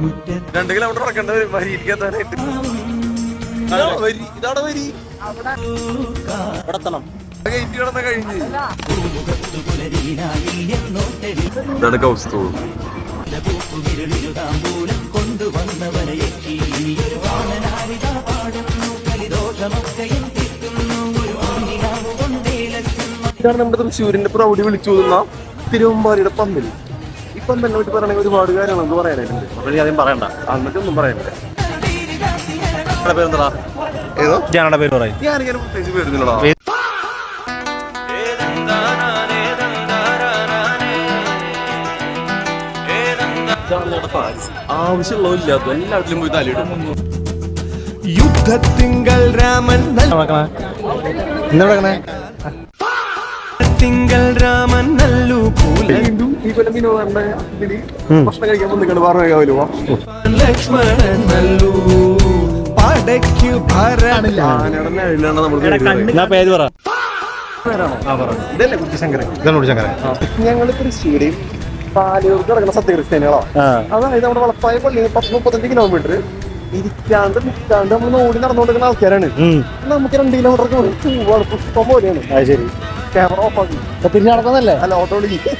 2 kilometre നടക്കേണ്ട വരും വരിയിരിക്കാനായിട്ട്. ഇതാണ് വരി. ഗേറ്റ് കിടന്ന കഴിഞ്ഞ് ഇതാണ് കൗസ്തൂർ. ഇതാണ് നമ്മുടെ തൃശ്ശൂരിന്റെ പ്രൗഢി വിളിച്ചു തോന്നുന്ന തിരുവമ്പാടിയുടെ പന്തൽ. ഈ പന്തലിനെ പറ്റി പറയണമെങ്കിൽ ഒരുപാട് കാര്യങ്ങൾ നമുക്ക് പറയാനായിട്ടുണ്ട്. അപ്പൊ ആദ്യം പറയണ്ട, എന്നിട്ടൊന്നും പറയാനില്ല. പേരെന്താ? ഏതോ ഞാനുടെ പേര് പറയും. ഞാനിങ്ങനെ പ്രത്യേകിച്ച് പേരുന്നില്ലടാ. ആവശ്യമുള്ളതില്ലാത്ത എല്ലാത്തിലും പോയി തലയിടും. യുദ്ധത്തിങ്കൽ രാമൻ തിങ്കൾ രാമൻ നല്ലു വീണ്ടും ഈ കൊല്ലം വിനോദന്റെ ഇതില് ഭക്ഷണം കഴിക്കാൻ വന്നിട്ടുണ്ട്. പറഞ്ഞോ ലക്ഷ്മണൻ നല്ലു പടയ്ക്കു ഭരണ പേര് പറ. ഇതല്ലേ കുട്ടിശങ്കരൻ? ഞങ്ങള് തൃശ്ശൂരെയും പാലൂർക്ക് കിടക്കുന്ന സത്യക്രിസ്ത്യാനികളോ. അതായത് നമ്മുടെ വളപ്പായ പള്ളി 10-35 കിലോമീറ്റർ ഇരിക്കാണ്ട് നിൽക്കാണ്ട് നമ്മൾ ഓടി നടന്നുകൊണ്ടിരിക്കുന്ന ആൾക്കാരാണ്. നമുക്ക് 2 കിലോമീറ്റർ പോവാണ്. പുഷ്പം പോലെയാണ്. ക്യാമറ ഓഫ് ആക്കി തിരിഞ്ഞു നടക്കുന്നല്ലേ? അല്ല, ഓട്ടോ വിളിക്കും.